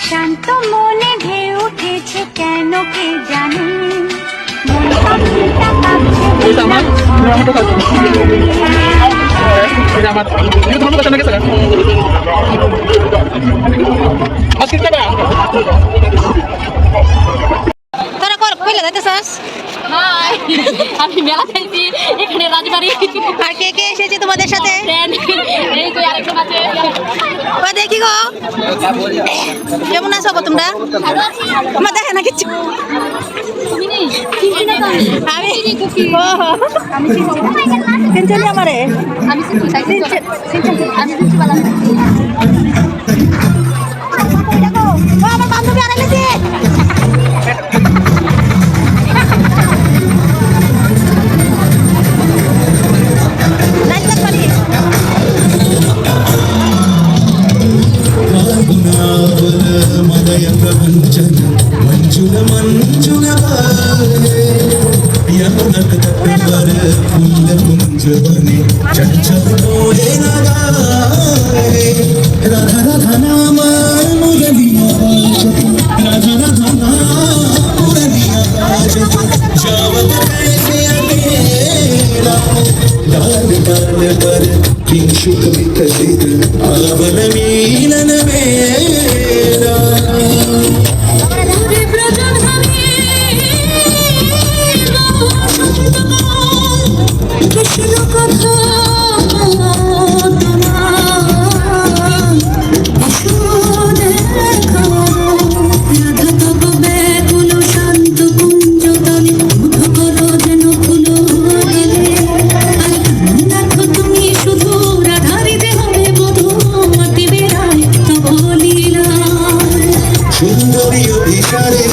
শান্ত মনে ঢেউ উঠেছে কেন কে জানে, মন পাখিটা কাঁপছে তোরা কর কইলে যাইতেছস? হাই, আমি মেলা চাইছি এখানে রাজবাড়ি। আর কে কে এসেছে তোমাদের সাথে? এই তো আরেকজন আছে। ওই দেখি গো, কেমন আছো গো তোমরা? আমার দেখে না কিচ্ছু। তুমি নেই চিনছি না তো আমি কুকি। আমি চিনছি আমারে। আমি চিনছি তাই আমি চিনছি বালা। দেখো ও আমার বান্ধবী আরে নিছে। మంజుల మంజుల యమునకు తప్పవర పుల్ల పుంజవని చచ్చపోయే నగారే రాధ రాధ నామ మురళియ బాజతు రాధ రాధ నామ మురళియ బాజతు జావత కైసే అకేలా గాన గాన పర కింశుక వికసిత ఆవన మీలన మేరా সুন্দরী অভিসারে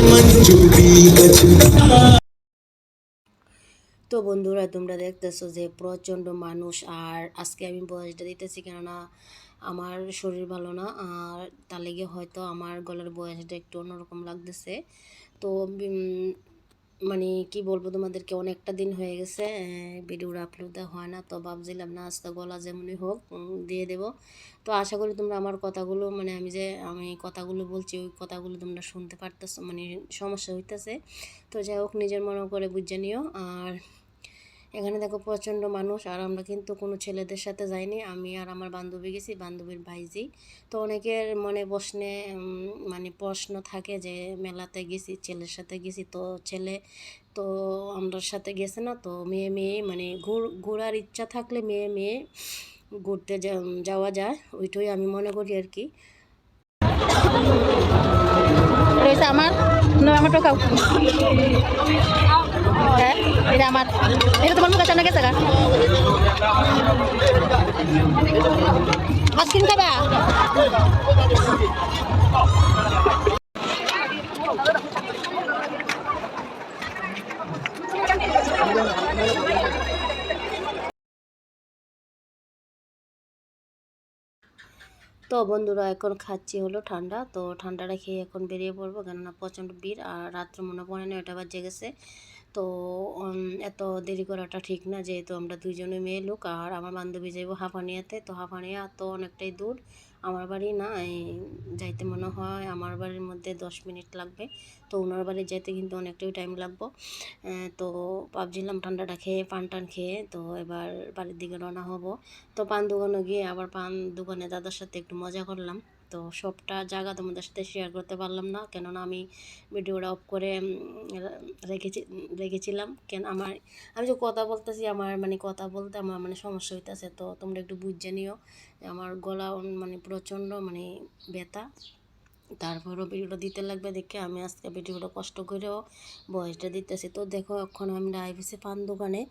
মঞ্জুরি গেছে। তো বন্ধুরা তোমরা দেখতেছো যে প্রচণ্ড মানুষ, আর আজকে আমি বয়সটা দিতেছি কেননা আমার শরীর ভালো না, আর তার লেগে হয়তো আমার গলার বয়সটা একটু অন্যরকম লাগতেছে। তো মানে কি বলবো তোমাদেরকে, অনেকটা দিন হয়ে গেছে ভিডিওটা আপলোড দেওয়া হয় না, তো ভাবছিলাম না আজকে গলা যেমনই হোক দিয়ে দেব। তো আশা করি তোমরা আমার কথাগুলো মানে আমি কথাগুলো বলছি ওই কথাগুলো তোমরা শুনতে পারতেছো, মানে সমস্যা হইতেছে। তো যাই হোক নিজের মনে করে বুঝে নিও। আর এখানে দেখো প্রচণ্ড মানুষ, আর আমরা কিন্তু কোনো ছেলেদের সাথে যাইনি, আমি আর আমার বান্ধবী গেছি, বান্ধবীর ভাইজি। তো অনেকের মনে মানে প্রশ্ন থাকে যে মেলাতে গেছি ছেলের সাথে গেছি, তো ছেলে তো আমার সাথে গেছে না, তো মেয়ে মেয়ে মানে ঘোরার ইচ্ছা থাকলে মেয়ে মেয়ে ঘুরতে যাওয়া যায়, ওইটাই আমি মনে করি আর কি। রয়েছে আমার আমার টোকাও, হ্যাঁ এটা আমার, এটা তোমার মুখ আছে না গেছে গা আজকিন খাবা। তো বন্ধুরা এখন খাচ্ছি হলো ঠান্ডা, তো ঠান্ডাটা খেয়ে এখন বেরিয়ে পড়বো, কেননা প্রচণ্ড ভিড়, আর রাত্রে মনে পড়ে না 9টা বাজে গেছে। তো এত দেরি করাটা ঠিক না, যেহেতু আমরা দুইজনে মেয়ে লোক, আর আমার বান্ধবী যাইব হাঁফানিয়াতে, তো হাঁফানিয়া তো অনেকটাই দূর, আমার বাড়ি না যাইতে মনে হয় আমার বাড়ির মধ্যে 10 মিনিট লাগবে, তো ওনার বাড়ি যাইতে কিন্তু অনেকটাই টাইম লাগবে। তো ভাবছিলাম ঠান্ডাটা খেয়ে পান টান খেয়ে তো এবার বাড়ির দিকে রওনা হব। তো পান দোকানে গিয়ে আবার পান দোকানে দাদার সাথে একটু মজা করলাম, তো সবটা জায়গা তোমাদের সাথে শেয়ার করতে পারলাম না, কেননা আমি ভিডিওটা অফ করে রেখেছিলাম। আমি যে কথা বলতেছি আমার মানে কথা বলতে আমার মানে সমস্যা হইতেছে, তো তোমরা একটু বুঝে নিও, আমার গলা মানে প্রচণ্ড মানে ব্যথা, তারপরও ভিডিওটা দিতে লাগবে দেখে আমি আজকে ভিডিওটা কষ্ট করেও ভয়েসটা দিতেছি। তো দেখো এখন আমরা আইছি পান দোকানে,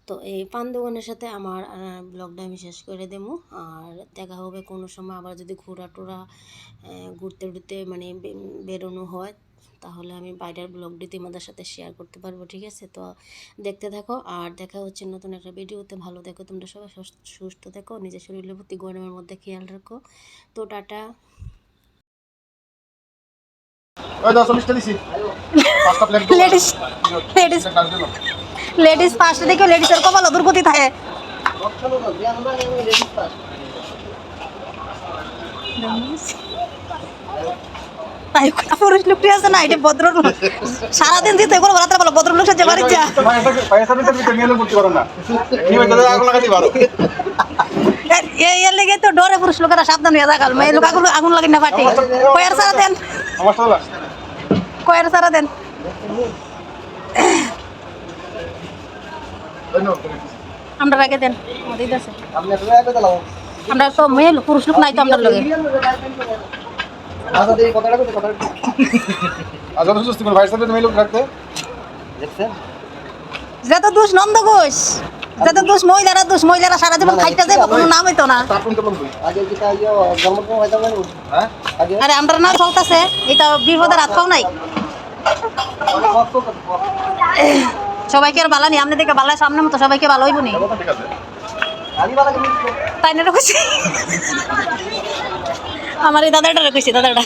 তো এই পান দোকানের সাথে আমার ব্লগটা আমি শেষ করে দেবো, আর দেখা হবে কোনো সময় আবার যদি ঘুরতে ঘুরতে মানে বেরোনো হয়, তাহলে আমি বাইরের ব্লগটি তোমাদের সাথে শেয়ার করতে পারবো, ঠিক আছে? তো দেখতে থাকো, আর দেখা হচ্ছে নতুন একটা ভিডিওতে। ভালো দেখো তোমরা সবাই, সুস্থ থেকো, নিজের শরীরের প্রতি গরমের মধ্যে খেয়াল রাখো। তো টাটা। লেডিস ফার্স্ট দেখো, লেডিসের কপাল দুর্গতি থাকে। তাই পুরুষ লোকটি আছে না এটা ভদ্রলোক সারাদিন দিতে এগুলো রাত্রে বলো ভদ্রলোক সাথে বাড়ি যা এর লেগে তো ডরে পুরুষ লোকেরা সাবধান হয়ে থাকাল মেয়ে লোক আগুন লাগে না পাটি কয়ের সারা দেন কয়ের সারা দেন আমরা আগে দেন আমরা তো মেয়ে পুরুষ লোক নাই তো আমরা লগে যত দোষ নন্দ ঘোষ যত দোষ মহিলারা সারা জীবন খাইতে যাবে কোনো নাম হইতো না আরে আমরা না চলতেছে এটা বিপদের হাত পাও নাই সবাইকে আর ভালো নি আপনি দেখে ভালো সামনে মতো সবাইকে ভালো হইব নি তাই না কইছি আমার এই দাদাটা কইছি দাদাটা